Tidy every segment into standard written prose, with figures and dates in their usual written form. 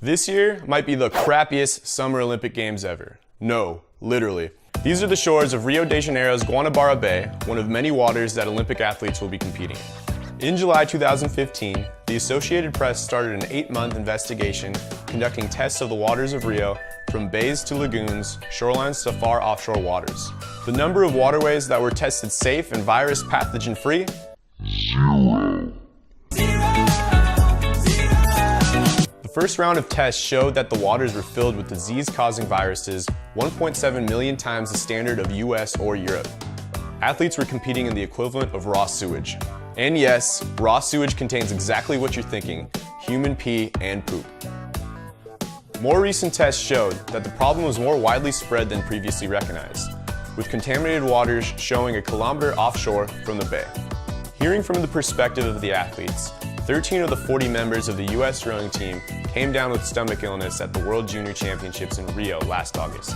This year might be the crappiest Summer Olympic Games ever. No, literally. These are the shores of Rio de Janeiro's Guanabara Bay, one of many waters that Olympic athletes will be competing in. In July 2015, the Associated Press started an 8-month investigation conducting tests of the waters of Rio from bays to lagoons, shorelines to far offshore waters. The number of waterways that were tested safe and virus pathogen free? Zero. The first round of tests showed that the waters were filled with disease-causing viruses 1.7 million times the standard of US or Europe. Athletes were competing in the equivalent of raw sewage. And yes, raw sewage contains exactly what you're thinking: human pee and poop. More recent tests showed that the problem was more widely spread than previously recognized, with contaminated waters showing a kilometer offshore from the bay. Hearing from the perspective of the athletes, 13 of the 40 members of the US rowing team came down with stomach illness at the World Junior Championships in Rio last August.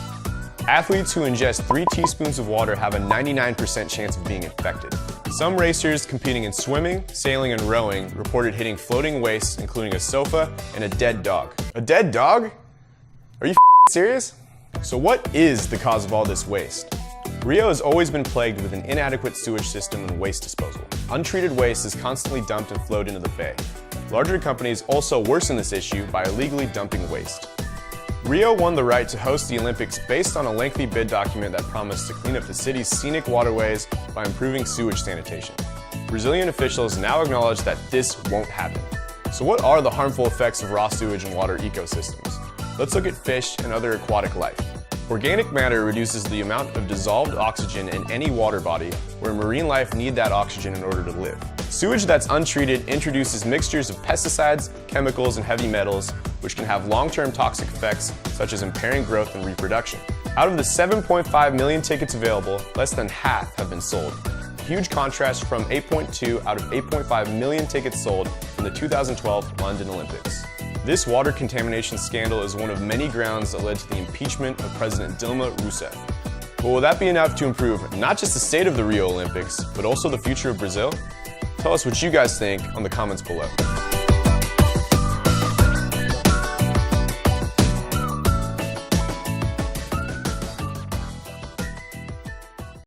Athletes who ingest 3 teaspoons of water have a 99% chance of being infected. Some racers competing in swimming, sailing, and rowing reported hitting floating waste, including a sofa and a dead dog. A dead dog? Are you serious? So what is the cause of all this waste? Rio has always been plagued with an inadequate sewage system and waste disposal. Untreated waste is constantly dumped and flowed into the bay. Larger companies also worsen this issue by illegally dumping waste. Rio won the right to host the Olympics based on a lengthy bid document that promised to clean up the city's scenic waterways by improving sewage sanitation. Brazilian officials now acknowledge that this won't happen. So what are the harmful effects of raw sewage in water ecosystems? Let's look at fish and other aquatic life. Organic matter reduces the amount of dissolved oxygen in any water body, where marine life need that oxygen in order to live. Sewage that's untreated introduces mixtures of pesticides, chemicals, and heavy metals, which can have long-term toxic effects, such as impairing growth and reproduction. Out of the 7.5 million tickets available, less than half have been sold. A huge contrast from 8.2 out of 8.5 million tickets sold in the 2012 London Olympics. This water contamination scandal is one of many grounds that led to the impeachment of President Dilma Rousseff. But will that be enough to improve not just the state of the Rio Olympics, but also the future of Brazil? Tell us what you guys think on the comments below.